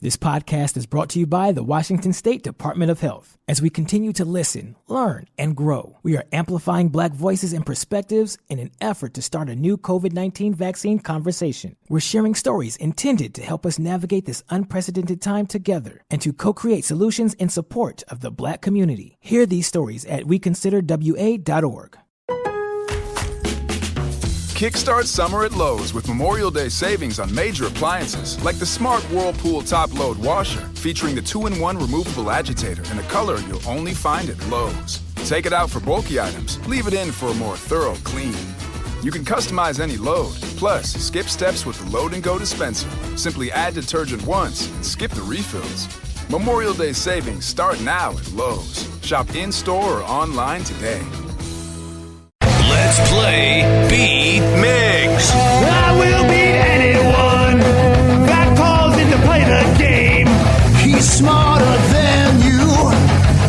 This podcast is brought to you by the Washington State Department of Health. As we continue to listen, learn, and grow, we are amplifying Black voices and perspectives in an effort to start a new COVID-19 vaccine conversation. We're sharing stories intended to help us navigate this unprecedented time together and to co-create solutions in support of the Black community. Hear these stories at weconsiderwa.org. Kickstart summer at Lowe's with Memorial Day savings on major appliances like the Smart Whirlpool Top Load Washer, featuring the 2-in-1 removable agitator in a color you'll only find at Lowe's. Take it out for bulky items, leave it in for a more thorough clean. You can customize any load, plus skip steps with the Load and Go dispenser. Simply add detergent once and skip the refills. Memorial Day savings start now at Lowe's. Shop in-store or online today. Let's play Beat Migs. I will beat anyone that calls in to play the game. He's smarter than you.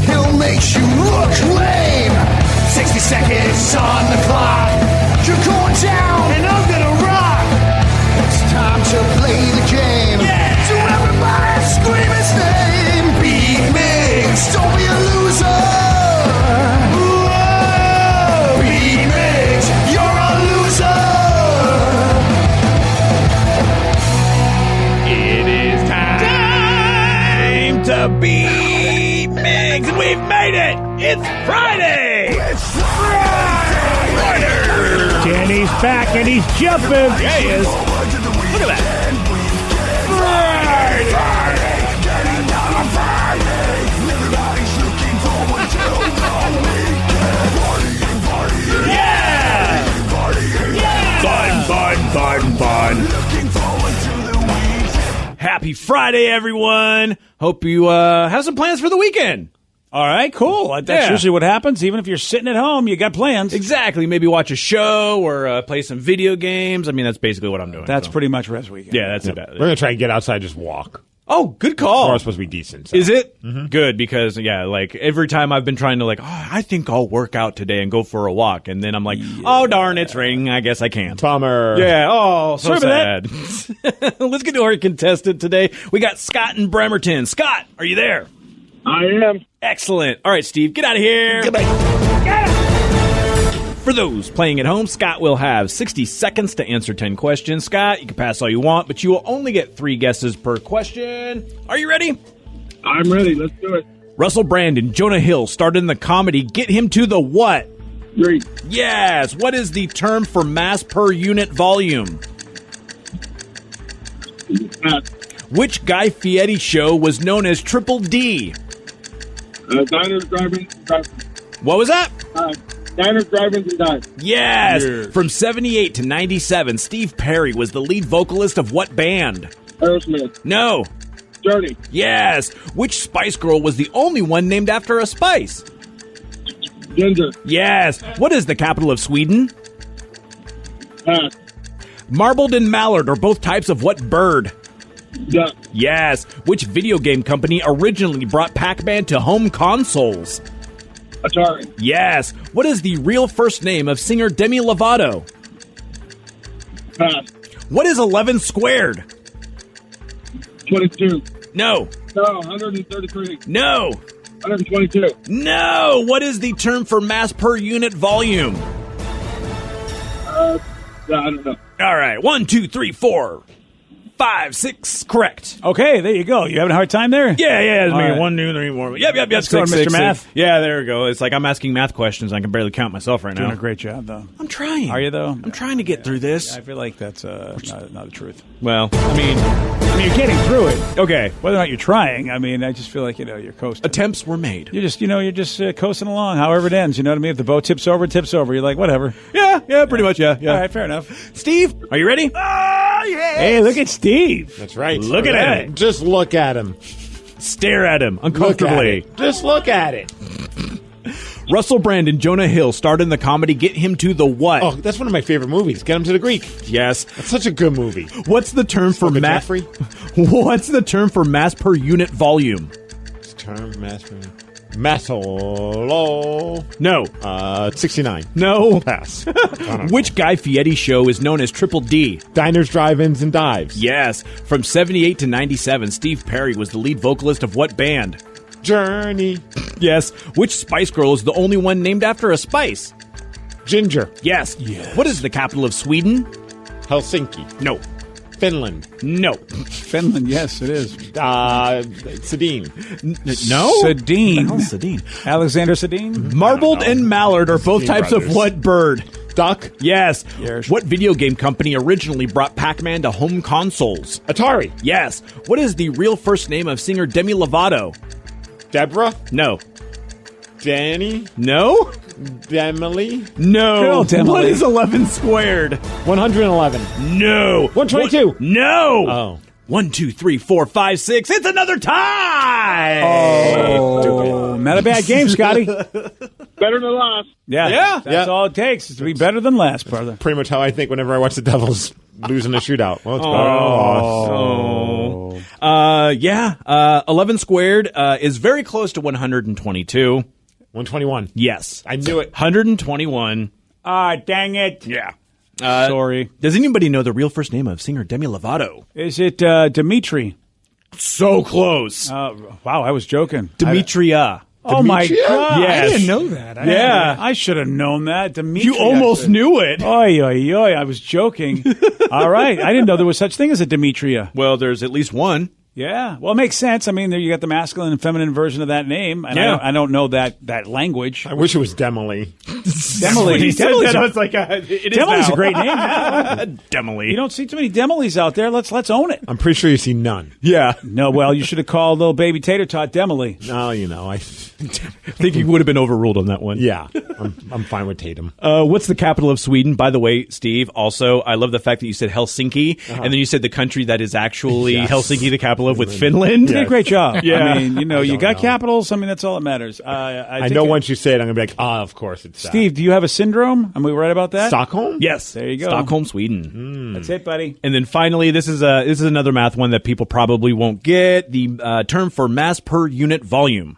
He'll make you look lame. 60 seconds on the clock. You're going down and I'm gonna rock. It's time to play the game. Yeah! So everybody scream his name. Beat Migs. Don't be a loser. To Beat Migs, and we've made it! It's Friday! It's Friday! Danny's back and he's jumping! Yeah, he is. Look at that. Fun. Happy Friday, everyone. Hope you have some plans for the weekend. All right, cool. That's usually what happens. Even if you're sitting at home, you got plans. Exactly. Maybe watch a show or play some video games. I mean, that's basically what I'm doing. That's pretty much rest weekend. Yeah, that's about it. We're going to try and get outside and just walk. Oh, good call. Tomorrow's supposed to be decent. So. Is it? Mm-hmm. Good, because, like, every time I've been trying to, I think I'll work out today and go for a walk. And then I'm like, oh, darn, it's raining. I guess I can't. Bummer. Yeah, so sad. Let's get to our contestant today. We got Scott in Bremerton. Scott, are you there? I am. Excellent. All right, Steve, get out of here. For those playing at home, Scott will have 60 seconds to answer 10 questions. Scott, you can pass all you want, but you will only get 3 guesses per question. Are you ready? I'm ready. Let's do it. Russell Brand and Jonah Hill starred in the comedy Get Him to the What? 3. Yes. What is the term for mass per unit volume? Pass. Which Guy Fieri show was known as Triple D? Diners, Drive-Ins, and Dives. What was that? Diners, Drive-Ins, and Dives. Yes. From 78 to 97, Steve Perry was the lead vocalist of what band? Aerosmith. No. Journey. Yes. Which Spice Girl was the only one named after a spice? Ginger. Yes. What is the capital of Sweden? Pass. Marbled and mallard are both types of what bird? Duck. Yes. Which video game company originally brought Pac-Man to home consoles? Atari. Yes. What is the real first name of singer Demi Lovato? Pass. What is 11 squared? 22. No. No, 133. No. 122. No. What is the term for mass per unit volume? I don't know. All right. 1, 2, 3, 4, 5, 6. Correct. Okay, there you go. You having a hard time there? Yeah. All right. 1, 2, 3, 4. Yep. Let's go, Mr. Math. Yeah, there we go. It's like I'm asking math questions. I can barely count myself right Doing now. a great job, though. I'm trying. Are you, though? I'm trying to get through this. I feel like that's not the truth. Well, I mean, you're getting through it. Okay. Whether or not you're trying, I mean, I just feel like, you're coasting. Attempts were made. You're just coasting along, however it ends. You know what I mean? If the boat tips over, it tips over. You're like, whatever. Yeah, pretty much, yeah. All right, fair enough. Steve, are you ready? Oh, yes. Hey, look at Steve. That's right. Look at him. Just look at him. Stare at him uncomfortably. Just look at it. Russell Brand and Jonah Hill starred in the comedy Get Him to the What? Oh, that's one of my favorite movies. Get Him to the Greek. Yes. That's such a good movie. What's the term for mass? Jeffrey? What's the term for mass per unit volume? Term mass per. Masolo. No. 69. No. Pass. Which Guy Fieri show is known as Triple D? Diners, drive-ins, and dives. Yes. From 78 to 97, Steve Perry was the lead vocalist of what band? Journey. Yes. Which Spice Girl is the only one named after a spice? Ginger. Yes. What is the capital of Sweden? Helsinki. No. Finland. No. Finland, yes, it is. Sedin. No? Sedin. Sedin. Alexander Sedin? Marbled and mallard are both Sedin types brothers. of what bird? Duck. Yes. Yes. What video game company originally brought Pac-Man to home consoles? Atari. Yes. What is the real first name of singer Demi Lovato? Deborah. No. Danny. No? Emily. No. Girl, Demi. What is 11 squared? 111. No. 122. No. Oh. 1, 2, 3, 4, 5, 6. It's another tie. Oh, not a bad game, Scotty. Better than last. Yeah. That's Yeah. all it takes is to be better than last, brother. Pretty much how I think whenever I watch the Devils losing a shootout. Well, it's Yeah. 11 squared is very close to 122. 121. Yes. I knew it. 121. Ah, dang it. Yeah. Sorry. Does anybody know the real first name of singer Demi Lovato? Is it Dimitri? So close. Wow, I was joking. Demetria. Oh, my Demetria? God. Yes. I didn't know that. I should have known that. Dimitri. You almost knew it. Oy, oy, oy. I was joking. All right. I didn't know there was such thing as a Demetria. Well, there's at least one. Yeah. Well, it makes sense. I mean, there you got the masculine and feminine version of that name. And Yeah. I don't know that language. I wish it was Demily. Demily. Demily's Demily's a great name now. Demily. You don't see too many Demilys out there. Let's own it. I'm pretty sure you see none. Yeah. No, well, you should have called little baby Tater Tot Demily. No, you know, I think you would have been overruled on that one. yeah, I'm fine with Tatum. What's the capital of Sweden? By the way, Steve, also, I love the fact that you said Helsinki, and then you said the country that is actually Yes. Helsinki, the capital of, with Finland. You did a great job. Yeah. I mean, you don't got know. capitals. I mean, that's all that matters. I think know once you say it, I'm going to be like, of course it's that. Steve, do you have a syndrome? Am we right about that? Stockholm? Yes. There you go. Stockholm, Sweden. That's it, buddy. And then finally, this is another math one that people probably won't get. The term for mass per unit volume.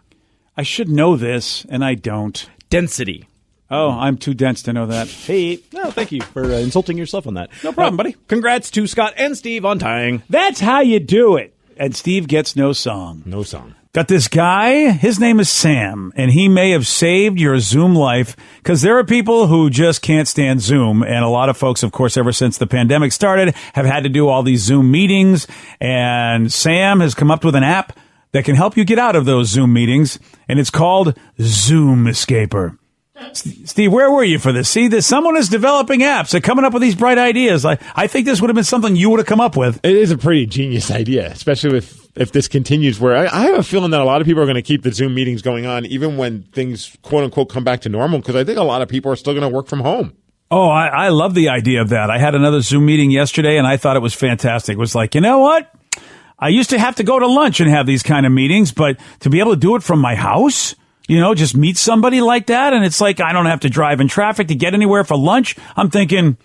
I should know this, and I don't. Density. Oh, I'm too dense to know that. Hey, No, thank you for insulting yourself on that. no problem, buddy. Congrats to Scott and Steve on tying. That's how you do it. And Steve gets no song. No song. Got this guy, his name is Sam, and he may have saved your Zoom life because there are people who just can't stand Zoom. And a lot of folks, of course, ever since the pandemic started, have had to do all these Zoom meetings. And Sam has come up with an app that can help you get out of those Zoom meetings, and it's called Zoom Escaper. Steve, where were you for this? See, someone is developing apps. They're coming up with these bright ideas. I think this would have been something you would have come up with. It is a pretty genius idea, especially if this continues where I have a feeling that a lot of people are going to keep the Zoom meetings going on even when things, quote unquote, come back to normal because I think a lot of people are still going to work from home. Oh, I love the idea of that. I had another Zoom meeting yesterday, and I thought it was fantastic. It was like, you know what? I used to have to go to lunch and have these kind of meetings, but to be able to do it from my house, just meet somebody like that, and it's like I don't have to drive in traffic to get anywhere for lunch. I'm thinking,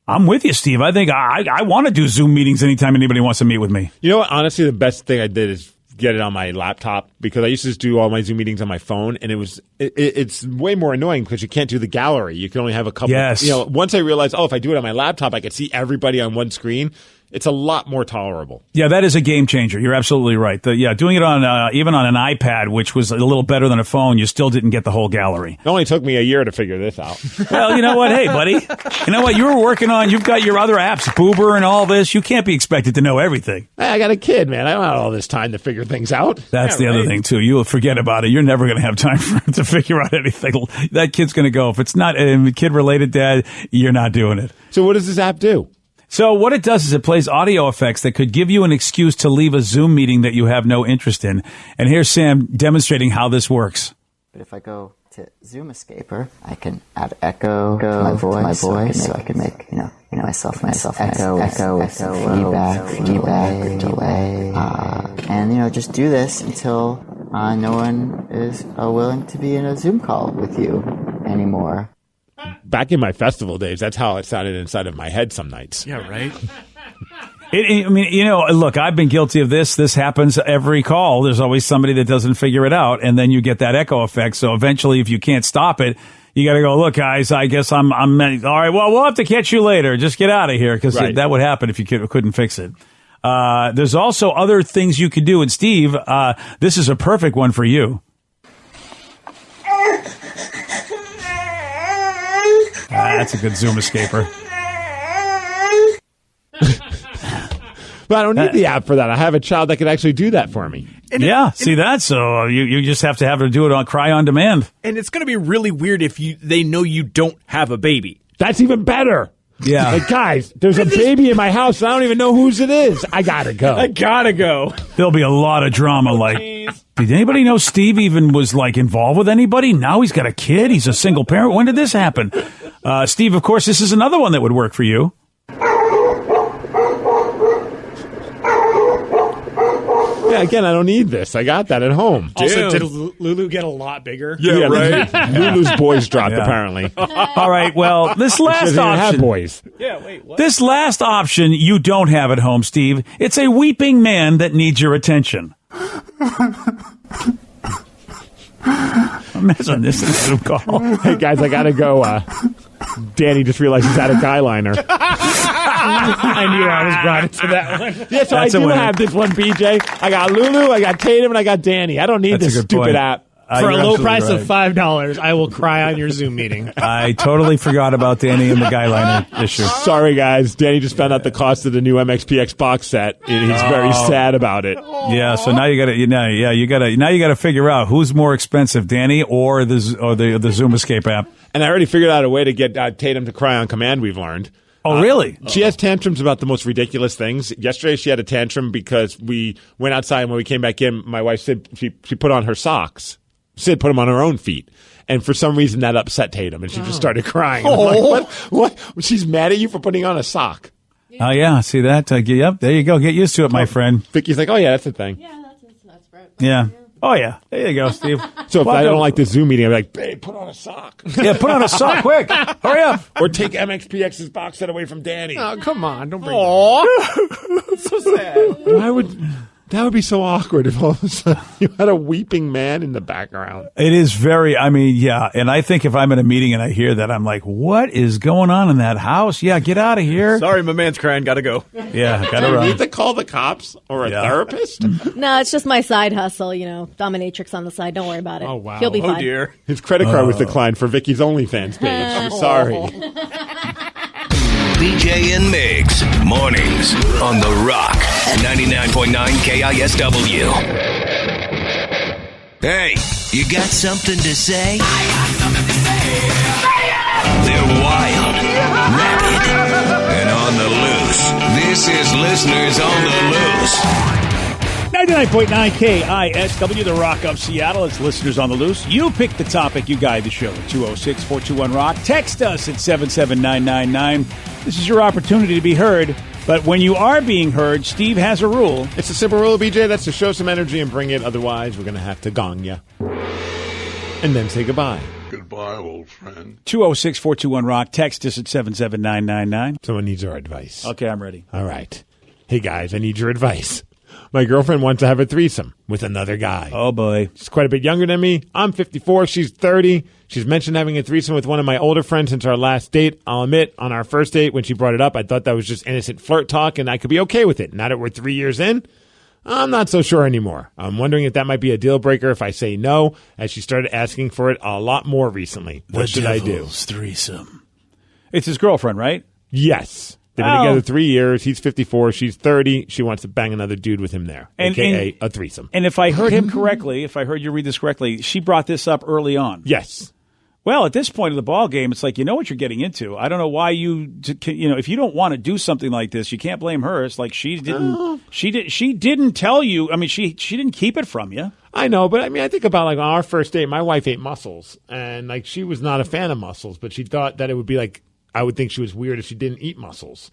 I'm with you, Steve. I think I want to do Zoom meetings anytime anybody wants to meet with me. You know what? Honestly, the best thing I did is get it on my laptop because I used to just do all my Zoom meetings on my phone, and it's way more annoying because you can't do the gallery. You can only have a couple. Yes. Once I realized, if I do it on my laptop, I could see everybody on one screen. It's a lot more tolerable. Yeah, that is a game changer. You're absolutely right. Doing it on even on an iPad, which was a little better than a phone, you still didn't get the whole gallery. It only took me a year to figure this out. Well, you know what? Hey, buddy. You know what? You were working on, you've got your other apps, Boober and all this. You can't be expected to know everything. I got a kid, man. I don't have all this time to figure things out. That's Yeah, the other right. thing, too. You'll forget about it. You're never going to have time to figure out anything. That kid's going to go. If it's not kid-related, Dad, you're not doing it. So what does this app do? So what it does is it plays audio effects that could give you an excuse to leave a Zoom meeting that you have no interest in. And here's Sam demonstrating how this works. But if I go to Zoom Escaper, I can add echo to my voice, so I can make myself echo, feedback, delay, and just do this until no one is willing to be in a Zoom call with you anymore. Back in my festival days, that's how it sounded inside of my head some nights. Yeah, right. I mean, look, I've been guilty of this. This happens every call. There's always somebody that doesn't figure it out, and then you get that echo effect. So eventually, if you can't stop it, you got to go, look, guys, I guess I'm all right. Well, we'll have to catch you later. Just get out of here, because that would happen if you couldn't fix it. There's also other things you could do. And Steve, this is a perfect one for you. That's a good Zoom escaper. But I don't need the app for that. I have a child that could actually do that for me. See that? So you just have to have her do it on Cry on Demand. And it's going to be really weird if they know you don't have a baby. That's even better. Yeah. Like, guys, there's a baby in my house, and I don't even know whose it is. I gotta go. There'll be a lot of drama. Like, did anybody know Steve even was involved with anybody? Now he's got a kid. He's a single parent. When did this happen? Steve, of course, this is another one that would work for you. Yeah, again, I don't need this. I got that at home. Also, did Lulu get a lot bigger? Yeah, right. Lulu's boys dropped, apparently. All right, well, this last option. Have boys. Yeah, wait, what? This last option you don't have at home, Steve. It's a weeping man that needs your attention. Imagine this in a Zoom call. Hey, guys, I gotta go. Danny just realized he's out of guy liner. I knew I was brought into that one. Yeah, so I do have this one, BJ. I got Lulu, I got Tatum, and I got Danny. I don't need this stupid app. For a low price of $5, I will cry on your Zoom meeting. I totally forgot about Danny and the guy liner issue. Sorry, guys. Danny just found out the cost of the new MXPX box set, and he's very sad about it. Yeah, so now you got to figure out who's more expensive, Danny or the Zoom Escape app. And I already figured out a way to get Tatum to cry on command. We've learned. Oh, really? She has tantrums about the most ridiculous things. Yesterday, she had a tantrum because we went outside, and when we came back in, my wife said she put on her socks. Sid put them on her own feet. And for some reason, that upset Tatum, and she just started crying. I'm like, what? She's mad at you for putting on a sock. Oh, yeah. See that? Yep, there you go. Get used to it, my friend. Vicky's like, oh, yeah, that's the thing. Yeah, that's right. Yeah. Oh, yeah. There you go, Steve. So if I don't like this Zoom meeting, I'm like, babe, put on a sock. Yeah, put on a sock, quick. Hurry up. Or take MXPX's box set away from Danny. Oh, come on. Don't bring that. So sad. That would be so awkward if all of a sudden you had a weeping man in the background. It is very, yeah. And I think if I'm in a meeting and I hear that, I'm like, what is going on in that house? Yeah, get out of here. Sorry, my man's crying. Gotta go. Yeah, gotta run. run. You need to call the cops or a therapist? No, it's just my side hustle, dominatrix on the side. Don't worry about it. Oh, wow. He'll be fine. Oh, dear. His credit card was declined for Vicky's OnlyFans page. I'm sorry. BJ and Migs, mornings on The Rock, 99.9 KISW. Hey, you got something to say? I got something to say. They're wild, rabid, and on the loose. This is Listeners on the Loose. 99.9 KISW, The Rock of Seattle. It's Listeners on the Loose. You pick the topic. You guide the show at 206-421-ROCK. Text us at 77999. This is your opportunity to be heard. But when you are being heard, Steve has a rule. It's a simple rule, BJ. That's to show some energy and bring it. Otherwise, we're going to have to gong you. And then say goodbye. Goodbye, old friend. 206-421-ROCK. Text us at 77999. Someone needs our advice. Okay, I'm ready. All right. Hey, guys, I need your advice. My girlfriend wants to have a threesome with another guy. Oh, boy. She's quite a bit younger than me. I'm 54. She's 30. She's mentioned having a threesome with one of my older friends since our last date. I'll admit, on our first date, when she brought it up, I thought that was just innocent flirt talk, and I could be okay with it. Now that we're 3 years in, I'm not so sure anymore. I'm wondering if that might be a deal breaker if I say no, as she started asking for it a lot more recently. What should I do? Threesome. It's his girlfriend, right? Yes. They've been together 3 years. He's 54. She's 30. She wants to bang another dude with him there, a.k.a. a threesome. And if I heard him correctly, if I heard you read this correctly, she brought this up early on. Yes. Well, at this point of the ball game, it's like, you know what you're getting into. I don't know why if you don't want to do something like this, you can't blame her. It's like she didn't tell you. I mean, she didn't keep it from you. I know, but I mean, I think about on our first date, my wife ate mussels, and she was not a fan of mussels, but she thought that it would be I would think she was weird if she didn't eat mussels.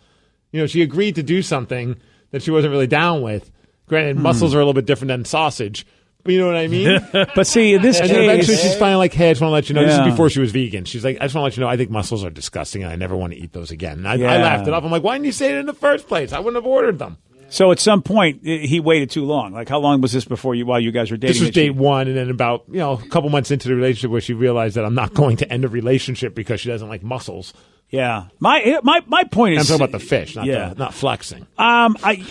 She agreed to do something that she wasn't really down with. Granted, mussels are a little bit different than sausage, You know what I mean? But see, in this and case, then eventually she's finally like, "Hey, I just want to let you know." This Yeah. is before she was vegan. She's like, "I just want to let you know, I think mussels are disgusting, and I never want to eat those again." And I laughed it off. I'm like, "Why didn't you say it in the first place? I wouldn't have ordered them." So at some point he waited too long. Like how long was this before while you guys were dating? This was date one, and then about a couple months into the relationship where she realized that I'm not going to end a relationship because she doesn't like mussels. Yeah, my point is, I'm talking about the fish, not flexing.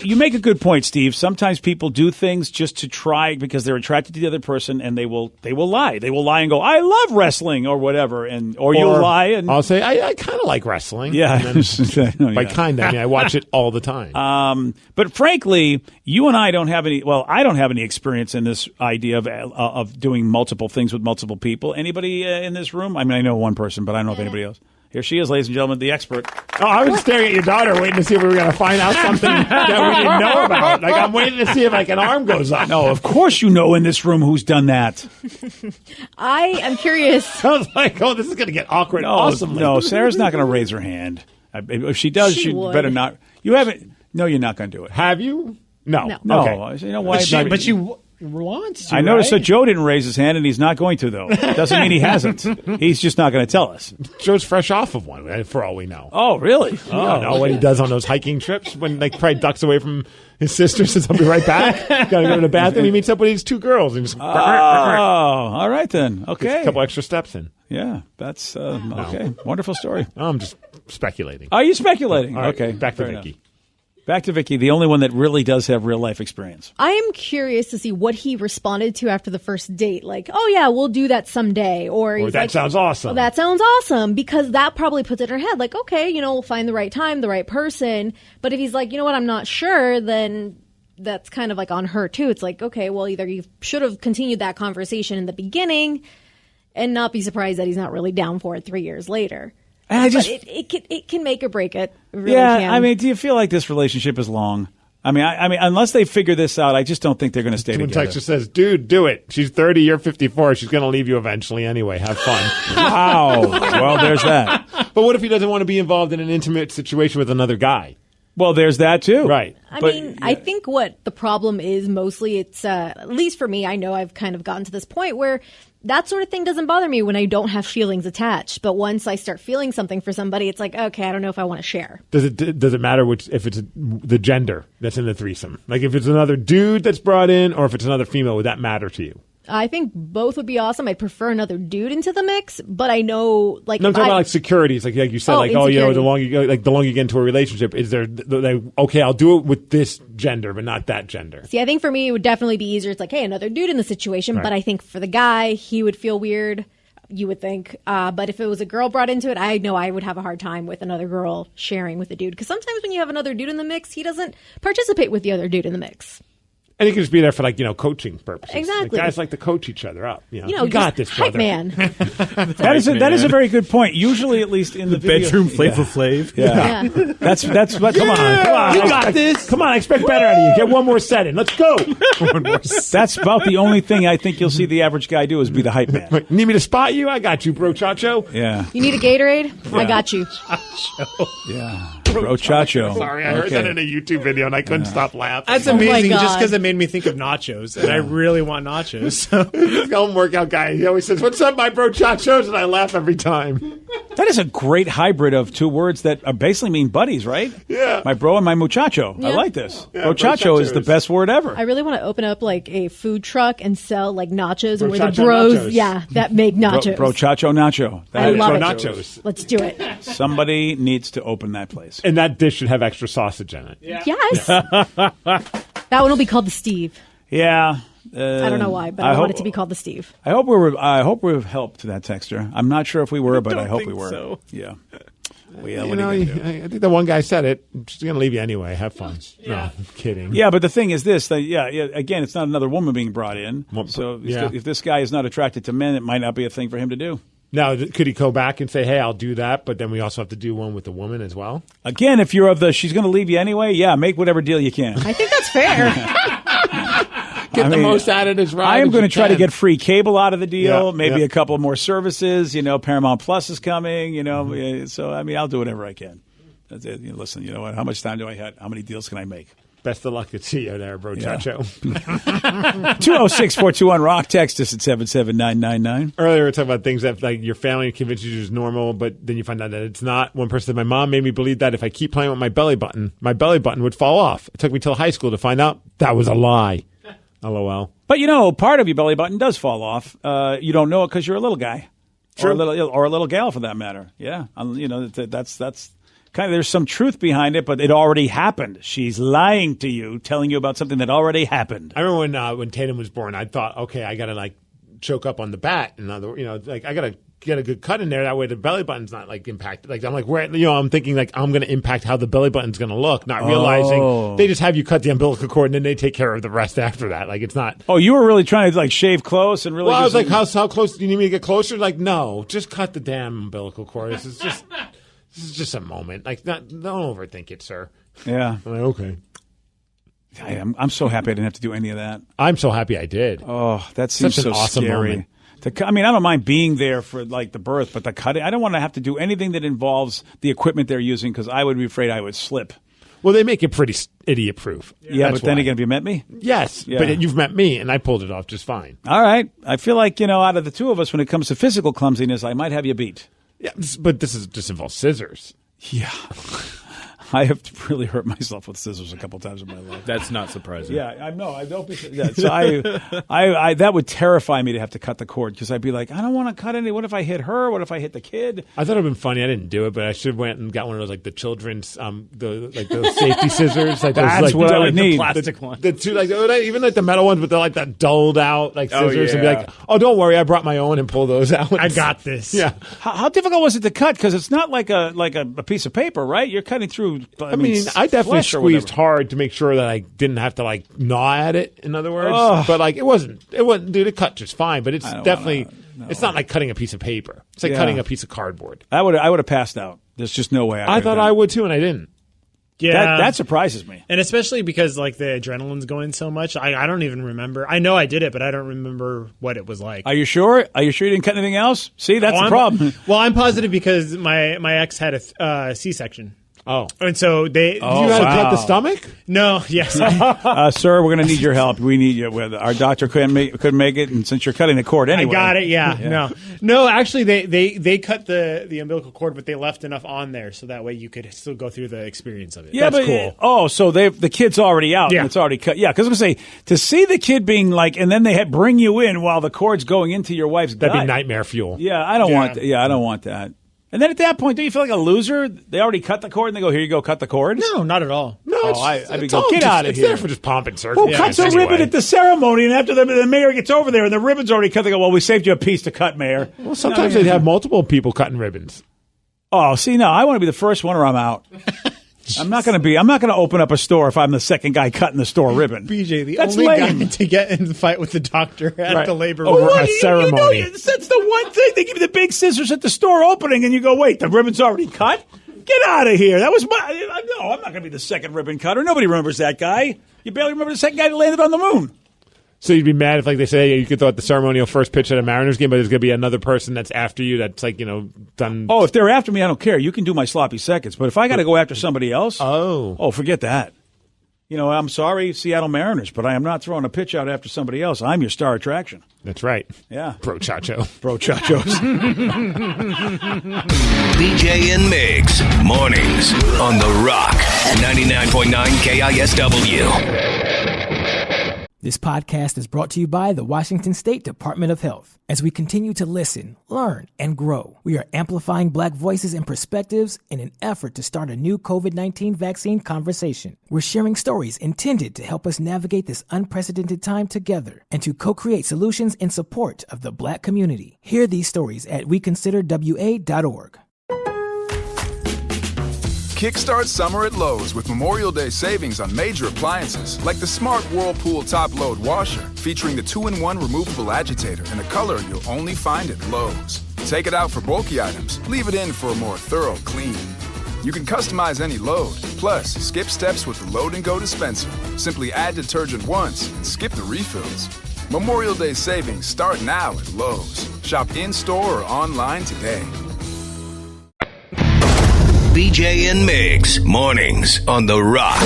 You make a good point, Steve. Sometimes people do things just to try because they're attracted to the other person, and they will lie. They will lie and go, "I love wrestling" or whatever, or you'll lie and I'll say, "I kind of like wrestling." Yeah, and then, by kind of, I mean I watch it all the time. But frankly, you and I don't have any. Well, I don't have any experience in this idea of doing multiple things with multiple people. Anybody in this room? I mean, I know one person, but I don't know if anybody else. Here she is, ladies and gentlemen, the expert. Oh, I was staring at your daughter, waiting to see if we were going to find out something that we didn't know about. Like, I'm waiting to see if, like, an arm goes up. No, of course you know in this room who's done that. I am curious. I was like, oh, this is going to get awkward awesomely. No, Sarah's not going to raise her hand. If she does, She she would. better not. You haven't. No, you're not going to do it. Have you? No. Okay. You know why? But you want to, I noticed right? that Joe didn't raise his hand, and he's not going to, though. Doesn't mean he hasn't. He's just not going to tell us. Joe's fresh off of one, for all we know. Oh, really? You don't know what he does on those hiking trips when, like, probably ducks away from his sister, says, "I'll be right back." Got to go to the bathroom. He meets up with these two girls. And just, all right then. Okay. Gets a couple extra steps in. Yeah, that's okay. Wonderful story. I'm just speculating. Are you speculating? All right, Okay. back to fair Vicky. enough. Back to Vicky, the only one that really does have real life experience. I am curious to see what he responded to after the first date. Like, "Oh yeah, we'll do that someday," or he's that like, sounds awesome. "Oh, that sounds awesome," because that probably puts it in her head. Like, okay, we'll find the right time, the right person. But if he's like, "You know what, I'm not sure," then that's kind of like on her too. It's like, okay, well, either you should have continued that conversation in the beginning and not be surprised that he's not really down for it 3 years later. And But it can make or break it. It really yeah, can. I mean, do you feel like this relationship is long? I mean, unless they figure this out, I just don't think they're going to stay When together. Texas says, "Dude, do it. She's 30, you're 54. She's going to leave you eventually anyway. Have fun." Wow. Well, there's that. But what if he doesn't want to be involved in an intimate situation with another guy? Well, there's that too. Right. I think what the problem is mostly it's, at least for me, I know I've kind of gotten to this point where that sort of thing doesn't bother me when I don't have feelings attached. But once I start feeling something for somebody, it's like, okay, I don't know if I want to share. Does it matter if it's the gender that's in the threesome? Like if it's another dude that's brought in or if it's another female, would that matter to you? I think both would be awesome. I'd prefer another dude into the mix, but I know, like, No, I'm talking about like securities, like you said, insecurity. the longer you get into a relationship, is there okay, I'll do it with this gender, but not that gender. See, I think for me, it would definitely be easier. It's like, hey, another dude in the situation. Right. But I think for the guy, he would feel weird, you would think. But if it was a girl brought into it, I know I would have a hard time with another girl sharing with a dude. Because sometimes when you have another dude in the mix, he doesn't participate with the other dude in the mix. And he can just be there for coaching purposes. Exactly. Like, guys like to coach each other up. You You know, you got just this, brother. hype man. That is a very good point. Usually, at least in the video, bedroom Flavor Flav. Yeah. Yeah. That's what. Come on. You got this. Come on, I expect better out of you. Get one more set in. Let's go. That's about the only thing I think you'll see the average guy do is be the hype man. Need me to spot you? I got you, bro, Chacho. Yeah. You need a Gatorade? I got you. Yeah. Bro Chacho. Sorry, I heard that in a YouTube video and I couldn't stop laughing. That's Oh my amazing just God. because it made me think of nachos, and I really want nachos. So. This home workout guy, he always says, "What's up, my bro Chachos?" And I laugh every time. That is a great hybrid of two words that basically mean buddies, right? Yeah. My bro and my muchacho. I Yeah. like this. Yeah, bro Chacho is the brochachos. best word ever. I really want to open up like a food truck and sell like nachos, and we're the Brochacho bros, nachos. that make nachos. Bro Chacho Nacho. I That love is- it. nachos. Let's do it. Somebody needs to open that place. And that dish should have extra sausage in it. Yes. That one will be called the Steve. Yeah. I don't know why, but I want it to be called the Steve. I hope we've helped that texter. I'm not sure if we were, but I hope we were. so. Yeah. Well, You what know, are you gonna do? I think the one guy said it. She's going to leave you anyway. Have fun. No, I'm kidding. Yeah, but the thing is this. Again, it's not another woman being brought in. Well, So yeah. if this guy is not attracted to men, it might not be a thing for him to do. Now, could he go back and say, "Hey, I'll do that," but then we also have to do one with the woman as well? Again, if you're of the she's going to leave you anyway, yeah, make whatever deal you can. I think that's fair. Get the most out of this ride. I am as going you to try to can. get free cable out of the deal, Yeah, maybe yeah. a couple more services. Paramount Plus is coming. So I'll do whatever I can. That's it. Listen, you know what? How much time do I have? How many deals can I make? Best of luck to you there, bro, Chacho. 206-421-ROCK. Text us at 77999. Earlier we were talking about things that like your family convinces you is normal, but then you find out that it's not. One person said, my mom made me believe that if I keep playing with my belly button would fall off. It took me till high school to find out that was a lie. LOL. But, part of your belly button does fall off. You don't know it because you're a little guy. True. Or a little gal, for that matter. Yeah. That's kind of, there's some truth behind it, but it already happened. She's lying to you, telling you about something that already happened. I remember when Tatum was born, I thought, okay, I got to choke up on the bat. And I got to get a good cut in there. That way the belly button's not impacted. I'm I'm thinking I'm going to impact how the belly button's going to look, not realizing they just have you cut the umbilical cord and then they take care of the rest after that. It's not. Oh, you were really trying to shave close and really. Well, I was like, how close do you need me to get closer? No, just cut the damn umbilical cord. This is just a moment. Don't overthink it, sir. Yeah. I'm like, okay. I'm so happy I didn't have to do any of that. I'm so happy I did. Oh, that seems such an so awesome scary. moment. I don't mind being there for the birth, but the cutting, I don't want to have to do anything that involves the equipment they're using because I would be afraid I would slip. Well, they make it pretty idiot-proof. Yeah, but then again, have you met me? Yes, yeah. But you've met me, and I pulled it off just fine. All right. I feel like, out of the two of us, when it comes to physical clumsiness, I might have you beat. Yeah, but this involves scissors. Yeah. I have really hurt myself with scissors a couple times in my life. That's not surprising. Yeah, I know. I don't be. Yeah, so I that would terrify me to have to cut the cord because I'd be like, I don't want to cut any. What if I hit her? What if I hit the kid? I thought it'd been funny. I didn't do it, but I should have went and got one of those the children's those safety scissors. That's what I would need. The plastic one. The two even the metal ones, but they're that dulled out scissors, and be like, oh, don't worry, I brought my own and pull those out. I got this. Yeah. How difficult was it to cut? Because it's not like a piece of paper, right? You're cutting through. I I definitely squeezed hard to make sure that I didn't have to gnaw at it. In other words, but it wasn't. Dude, it cut just fine. But it's definitely. It's not like cutting a piece of paper. It's like cutting a piece of cardboard. I would have passed out. There's just no way. I thought I would too, and I didn't. Yeah, that surprises me, and especially because the adrenaline's going so much. I don't even remember. I know I did it, but I don't remember what it was like. Are you sure? Are you sure you didn't cut anything else? See, that's the problem. Well, I'm positive because my ex had a C-section. Oh, and so you had to cut the stomach? No, yes, sir, we're going to need your help. We need you. Our doctor couldn't make it, and since you're cutting the cord anyway, I got it. Yeah. No. Actually, they cut the umbilical cord, but they left enough on there so that way you could still go through the experience of it. Yeah, that's cool. So the kid's already out. Yeah, and it's already cut. Yeah, because I was going to say to see the kid being and then they bring you in while the cord's going into your wife's gut. That'd be nightmare fuel. Yeah, I don't want. I don't want that. And then at that point, do you feel like a loser? They already cut the cord, and they go, "Here you go, cut the cord." No, not at all. No, I'd go, get out of here. It's there for just pomp and circumstance. Who cuts a ribbon at the ceremony, and after the mayor gets over there, and the ribbon's already cut, they go, "Well, we saved you a piece to cut, Mayor." Well, sometimes they'd have multiple people cutting ribbons. Oh, see, no, I want to be the first one, or I'm out. I'm not going to open up a store if I'm the second guy cutting the store ribbon. BJ, That's only lame. Guy to get in the fight with the doctor at the labor over a ceremony. That's the one thing. They give you the big scissors at the store opening, and you go, wait, the ribbon's already cut? Get out of here. That was no, I'm not going to be the second ribbon cutter. Nobody remembers that guy. You barely remember the second guy that landed on the moon. So you'd be mad if, they say, you could throw out the ceremonial first pitch at a Mariners game, but there's going to be another person that's after you that's, done. Oh, if they're after me, I don't care. You can do my sloppy seconds. But if I got to go after somebody else, forget that. I'm sorry, Seattle Mariners, but I am not throwing a pitch out after somebody else. I'm your star attraction. That's right. Yeah. Bro Chacho. Bro Chachos. BJ and Migs, mornings on The Rock, 99.9 KISW. This podcast is brought to you by the Washington State Department of Health. As we continue to listen, learn, and grow, we are amplifying Black voices and perspectives in an effort to start a new COVID-19 vaccine conversation. We're sharing stories intended to help us navigate this unprecedented time together and to co-create solutions in support of the Black community. Hear these stories at weconsiderwa.org. Kickstart summer at Lowe's with Memorial Day savings on major appliances like the smart Whirlpool top-load washer featuring the 2-in-1 removable agitator in a color you'll only find at Lowe's. Take it out for bulky items, leave it in for a more thorough clean. You can customize any load, plus skip steps with the Load and Go dispenser. Simply add detergent once and skip the refills. Memorial Day savings start now at Lowe's. Shop in-store or online today. BJ and Migs, mornings on The Rock.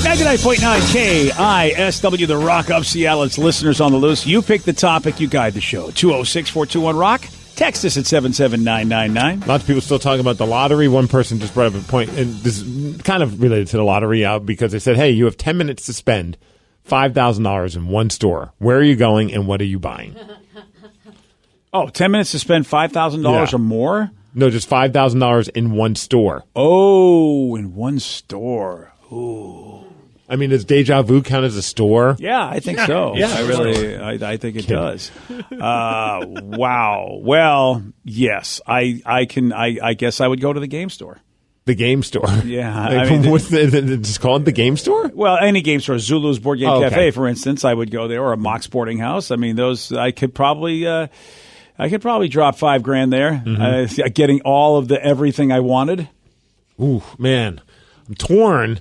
99.9 KISW, the Rock of Seattle. It's listeners on the loose. You pick the topic, you guide the show. 206-421-ROCK. Text us at 77999. Lots of people still talking about the lottery. One person just brought up a point, and this is kind of related to the lottery because they said, hey, you have 10 minutes to spend $5,000 in one store. Where are you going and what are you buying? Oh, 10 minutes to spend $5,000 or more? No, just $5,000 in one store. Oh, in one store. Ooh. I mean, does Deja Vu count as a store? Yeah, I think so. Yeah, I think it does. Wow. Well, yes, I guess I would go to the game store. The game store. Yeah, I mean, what's it's called the game store? Well, any game store, Zulu's Board Game Cafe, for instance, I would go there, or a Mock Sporting House. I mean, those I could probably drop $5,000 there, getting all of the everything I wanted. Ooh, man, I'm torn.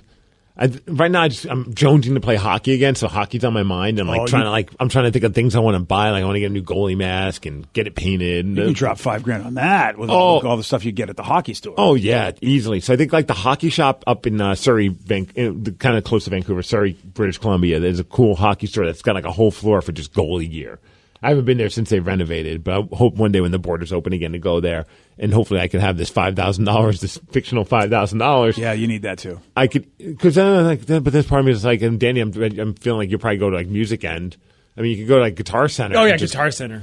Right now, I'm jonesing to play hockey again, so hockey's on my mind. I'm I'm trying to think of things I want to buy. Like I want to get a new goalie mask and get it painted. You can drop $5,000 on that with all the stuff you get at the hockey store. Oh yeah, easily. So I think like the hockey shop up in Surrey, kind of close to Vancouver, Surrey, British Columbia. There's a cool hockey store that's got like a whole floor for just goalie gear. I haven't been there since they renovated, but I hope one day when the borders open again to go there, and hopefully I can have this $5,000, this fictional $5,000. Yeah, you need that too. I could, because but this part of me is like, and Danny, I'm feeling like you'll probably go to like Music End. I mean, you could go to like Guitar Center. Oh yeah, Guitar Center.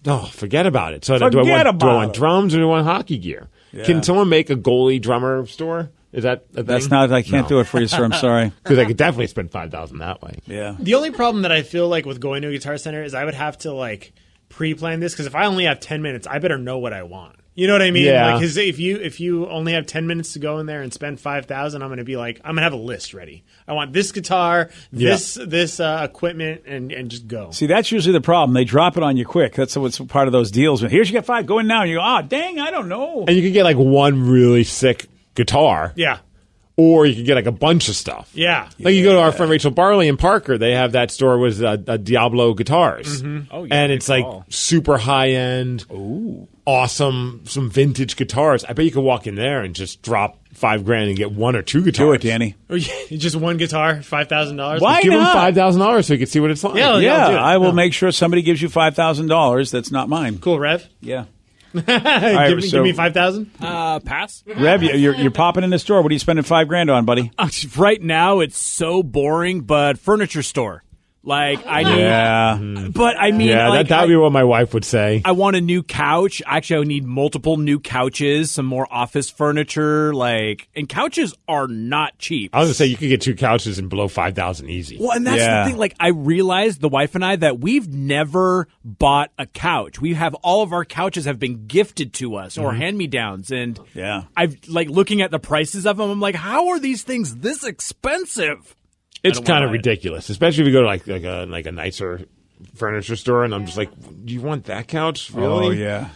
Oh, forget about it. So do I want drums or do I want hockey gear? Yeah. Can someone make a goalie drummer store? Is that a thing? That's not. I can't do it for you, sir. I'm sorry. Because I could definitely spend $5,000 that way. Yeah. The only problem that I feel like with going to a Guitar Center is I would have to like pre-plan this because if I only have 10 minutes, I better know what I want. You know what I mean? Yeah. Because if you only have 10 minutes to go in there and spend $5,000, I'm going to be like, I'm going to have a list ready. I want this guitar, this equipment, and just go. See, that's usually the problem. They drop it on you quick. That's what's part of those deals. Here's you get $5. Go in now. And you go, dang, I don't know. And you can get like one really sick guitar. Yeah. Or you can get like a bunch of stuff. Yeah. Like you go to our friend Rachel Barley in Parker. They have that store with Diablo guitars. Mm-hmm. Oh, yeah, and it's like super high end, awesome, some vintage guitars. I bet you could walk in there and just drop $5,000 and get one or two guitars. Do it, Danny. Oh, yeah. Just one guitar, $5,000. Why Give not? him $5,000 so you can see what it's like. Yeah, I will make sure somebody gives you $5,000. That's not mine. Cool, Rev. Yeah. Give me 5,000. Pass. Rev, you're popping in the store. What are you spending $5,000 on, buddy? Right now, it's so boring, but furniture store. Like I need, but I mean, like, that would be what my wife would say. I want a new couch. Actually, I would need multiple new couches, some more office furniture. And couches are not cheap. I was gonna say you could get two couches and below $5,000 easy. Well, and that's the thing. Like, I realized, the wife and I, that we've never bought a couch. We have all of our couches have been gifted to us or hand-me-downs, and I've looking at the prices of them. I'm like, how are these things this expensive? It's kind of ridiculous, especially if you go to like a nicer furniture store, and I'm just like, do you want that couch? Really? Oh yeah.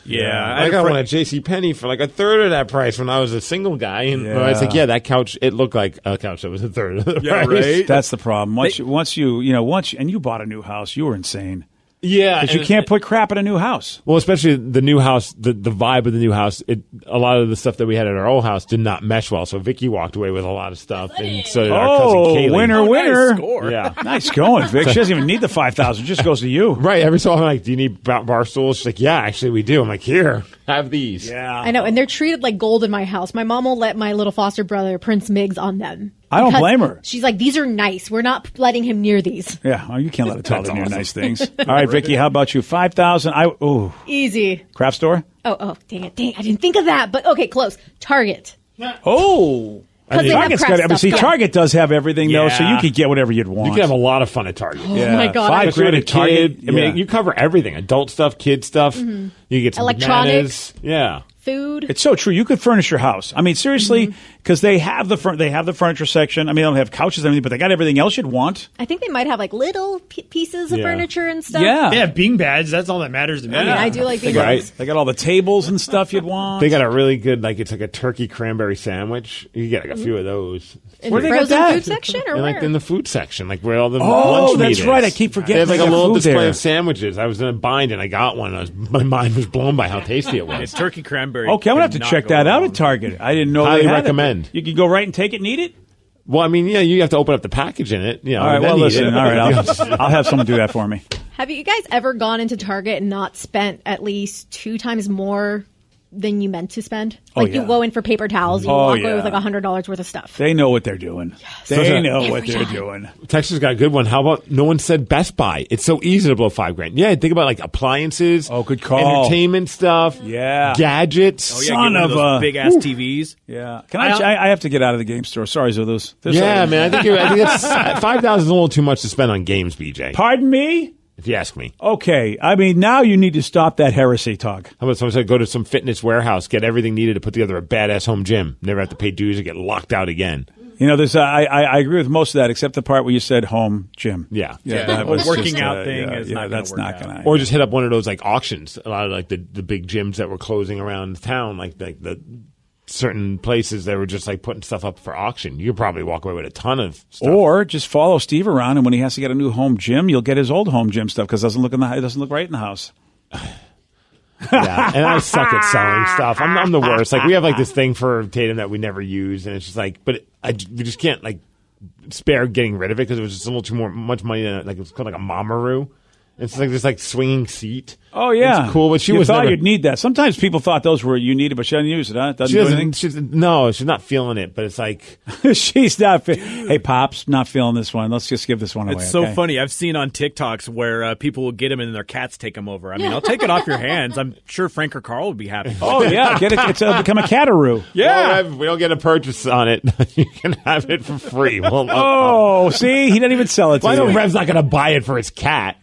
I got one at JCPenney for like a third of that price when I was a single guy, and I was like, that couch. It looked like a couch that was a third of the price. Right. That's the problem. Once you bought a new house, you were insane. Yeah, because you can't put crap in a new house. Well, especially the new house, the vibe of the new house. A lot of the stuff that we had at our old house did not mesh well. So Vicky walked away with a lot of stuff, and so did our cousin Kaylee. Winner! Nice score. Yeah, nice going, Vic. She doesn't even need the $5,000; it just goes to you. Right. Every so often, I'm like, do you need bar stools? She's like, yeah, actually, we do. I'm like, here, have these. Yeah, I know, and they're treated like gold in my house. My mom will let my little foster brother Prince Miggs on them. I don't blame her. She's like, these are nice. We're not letting him near these. Yeah, you can't let a toddler near nice things. All right, Vicky, how about you? $5,000. Easy. Craft store? Oh, dang it. I didn't think of that. But okay, close. Target. Oh. Target does have everything, though, so you could get whatever you'd want. You can have a lot of fun at Target. Oh, my God. $5,000 at Target. I mean, you cover everything. Adult stuff, kid stuff. Mm-hmm. You get some electronics. bananas. Yeah. Food. It's so true. You could furnish your house. I mean, seriously, because they have the furniture section. I mean, they don't have couches and everything, but they got everything else you'd want. I think they might have like little pieces of furniture and stuff. Yeah. They have bean bags. That's all that matters to me. I mean, I do like bean bags. They got all the tables and stuff you'd want. They got a really good, it's like a turkey cranberry sandwich. You get like a few of those. In the frozen food section or where? Like in the food section, like where all the lunch meat that's is. right. I keep forgetting. They have like a little display there. of sandwiches. I was in a bind and I got one. My mind was blown by how tasty it was. It's turkey cranberry. Okay, I'm gonna have to check that out at Target. I didn't know. Highly they had recommend. it. You can go right and take it and eat it. Well, I mean, yeah, you have to open up the package in it. You know, All right, well, listen. All right, I'll have someone do that for me. Have you guys ever gone into Target and not spent at least 2 times more than you meant to spend? Like you go in for paper towels, you walk away with like $100 worth of stuff. They know what they're doing. Yes. They know what they're doing. Texas got a good one. How about no one said Best Buy? It's so easy to blow $5,000. Yeah, think about like appliances. Oh, good call. Entertainment stuff. Yeah. Gadgets. Oh, yeah, son of a big ass TVs. Yeah. Can I have to get out of the game store. Sorry, Zulus. Yeah, man. I think that's $5,000 is a little too much to spend on games, BJ. Pardon me? If you ask me. Okay. I mean, now you need to stop that heresy talk. How about someone said go to some fitness warehouse, get everything needed to put together a badass home gym. Never have to pay dues or get locked out again. You know, there's I agree with most of that, except the part where you said home gym. Yeah. That was working out thing is not that's gonna not going to. Or just hit up one of those like auctions. A lot of like the big gyms that were closing around town, like the certain places that were just like putting stuff up for auction. You could probably walk away with a ton of stuff. Or just follow Steve around, and when he has to get a new home gym, you'll get his old home gym stuff because it doesn't look right in the house. Yeah, and I suck at selling stuff. I'm the worst. Like we have like this thing for Tatum that we never use, and it's just like, but we just can't like spare getting rid of it because it was just a little much money. Like it was called like a Mamaroo. It's like this like swinging seat. Oh yeah, it's cool. But she thought you'd need that. Sometimes people thought those were you needed, but she doesn't use it. Huh? Doesn't do anything. She's not feeling it. But it's like she's not. Hey, Pops, not feeling this one. Let's just give this one away. It's so funny. I've seen on TikToks where people will get them and their cats take them over. I mean, I'll take it off your hands. I'm sure Frank or Carl would be happy. Oh yeah, get it. It's become a cataroo. Yeah, well, we don't get a purchase on it. You can have it for free. Well, see, he didn't even sell it. I know Rev's not going to buy it for his cat.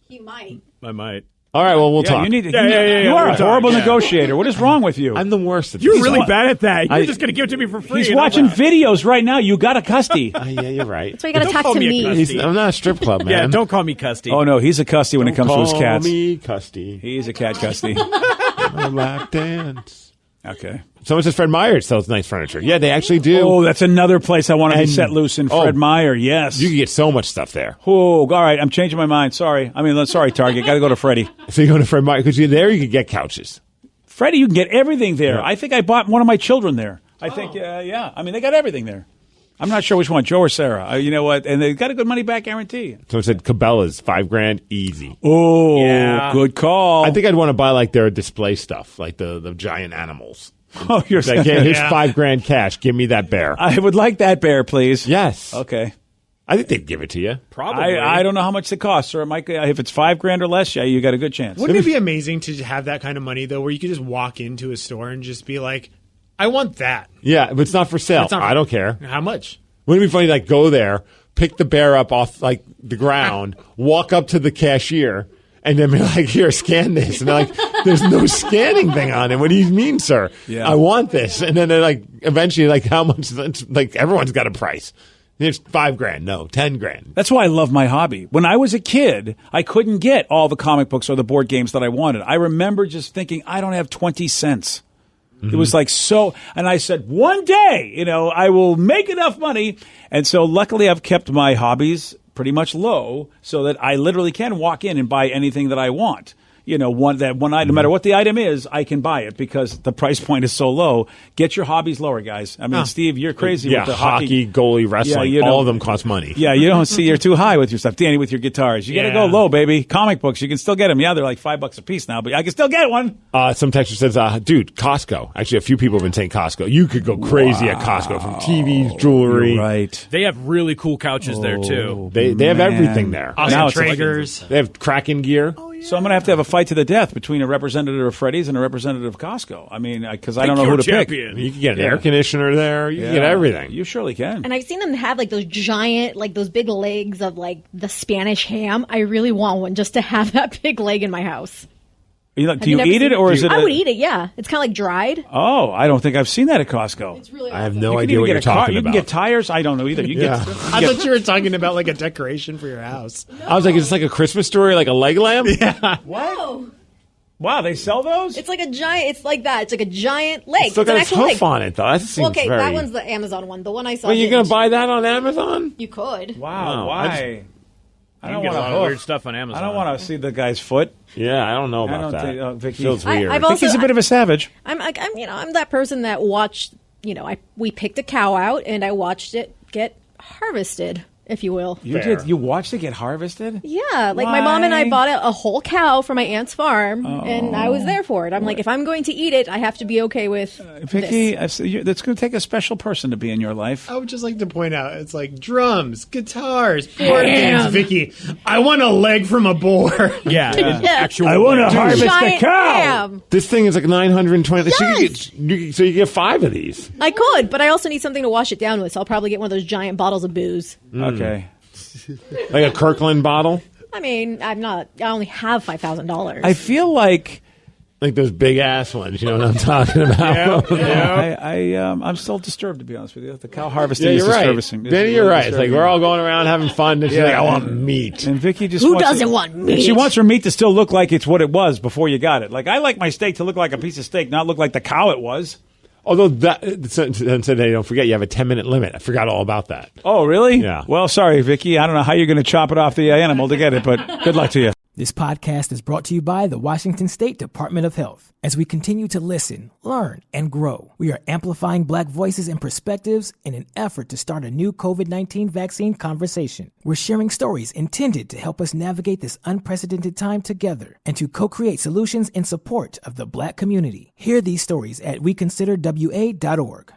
He might. I might. All right, well, we'll talk. You are a horrible negotiator. What is wrong with you? I'm the worst at this. You're really bad at that. You're just going to give it to me for free. He's watching videos right now. You got a custy. Yeah, you're right. That's why you got to talk to me. I'm not a strip club, man. Yeah, don't call me custy. Oh, no, he's a custy when it comes to his cats. Call me custy. He's a cat custy. I lap dance. Okay. Someone says Fred Meyer sells nice furniture. Yeah, they actually do. Oh, that's another place I want to be set loose in. Fred Meyer, yes. You can get so much stuff there. Oh, all right. I'm changing my mind. Sorry. Sorry, Target. Got to go to Freddie. So you go to Fred Meyer because you're there. You can get couches. Freddie, you can get everything there. Yeah. I think I bought one of my children there. I think, yeah. I mean, they got everything there. I'm not sure which one, Joe or Sarah. You know what? And they got a good money back guarantee. So it said Cabela's $5,000 easy. Oh, yeah. Good call. I think I'd want to buy like their display stuff, like the giant animals. Oh, you're like, here's $5,000 cash. Give me that bear. I would like that bear, please. Yes. Okay. I think they'd give it to you. Probably. I don't know how much it costs, or it might. If it's $5,000 or less, yeah, you got a good chance. Wouldn't it be amazing to have that kind of money though, where you could just walk into a store and just be like, "I want that." Yeah, but it's not for sale. I don't care. How much? Wouldn't it be funny? Like go there, pick the bear up off like the ground, walk up to the cashier. And then be like, here, scan this. And they're like, there's no scanning thing on it. What do you mean, sir? Yeah. I want this. And then they're like, eventually, like, how much? Like, everyone's got a price. There's $5,000. No, $10,000. That's why I love my hobby. When I was a kid, I couldn't get all the comic books or the board games that I wanted. I remember just thinking, I don't have 20 cents. Mm-hmm. It was like so, and I said, one day, I will make enough money. And so luckily I've kept my hobbies pretty much low so that I literally can walk in and buy anything that I want. No matter what the item is, I can buy it because the price point is so low. Get your hobbies lower, guys. I mean, Steve, you're crazy with the hockey, goalie, wrestling. All of them cost money. Yeah, you don't see you're too high with your stuff. Danny, with your guitars, you got to go low, baby. Comic books, you can still get them. Yeah, they're like $5 a piece now, but I can still get one. Some texter says, dude, Costco. Actually, a few people have been saying Costco. You could go crazy at Costco from TVs, jewelry. You're right. They have really cool couches there too. They have everything there. Now Traegers. They have Kraken gear. So I'm going to have a fight to the death between a representative of Freddy's and a representative of Costco. I mean, because I don't know who to pick. You can get an air conditioner there. You can get everything. You surely can. And I've seen them have like those giant, like those big legs of like the Spanish ham. I really want one just to have that big leg in my house. Do you eat it or is it? I would eat it. Yeah, it's kind of like dried. Oh, I don't think I've seen that at Costco. It's really. I have no idea what you're talking about. You can get tires. I don't know either. I thought you were talking about like a decoration for your house. No. I was like, is this like a Christmas story, like a leg lamp? Yeah. What? No. Wow, they sell those? It's like a giant. It's like that. It's like a giant leg. It's still got its hoof on it, though. That seems okay, very... that one's the Amazon one. The one I saw. Well, you're going to buy that on Amazon? You could. Wow, why? I don't want to weird stuff on Amazon. I don't want to see the guy's foot. Yeah, I don't know about that. Vicky. Feels weird. I think he's a bit of a savage. I'm that person that watched. We picked a cow out and I watched it get harvested, if you will. You watched it get harvested? Yeah, like my mom and I bought a whole cow from my aunt's farm, and I was there for it. I'm like, if I'm going to eat it, I have to be okay with Vicky, this. that's going to take a special person to be in your life. I would just like to point out, it's like drums, guitars, board games. Vicky, I want a leg from a boar. Yeah, actual. I want to harvest a Giant cow. ham. This thing is like 920. Yes. So you get 5 of these. I could, but I also need something to wash it down with, so I'll probably get one of those giant bottles of booze. Okay. Like a Kirkland bottle? I mean, I only have $5,000. I feel like those big ass ones. You know what I'm talking about? I'm still disturbed, to be honest with you. The cow harvesting is you're right. disturbing. Benny, you're right. It's like we're all going around having fun. And she's like, I want meat. And Vicky just Who doesn't want meat? She wants her meat to still look like it's what it was before you got it. Like, I like my steak to look like a piece of steak, not look like the cow it was. Although today, don't forget, you have a 10-minute limit. I forgot all about that. Oh, really? Yeah. Well, sorry, Vicky. I don't know how you're going to chop it off the animal to get it, but good luck to you. This podcast is brought to you by the Washington State Department of Health. As we continue to listen, learn, and grow, we are amplifying Black voices and perspectives in an effort to start a new COVID-19 vaccine conversation. We're sharing stories intended to help us navigate this unprecedented time together and to co-create solutions in support of the Black community. Hear these stories at weconsiderwa.org.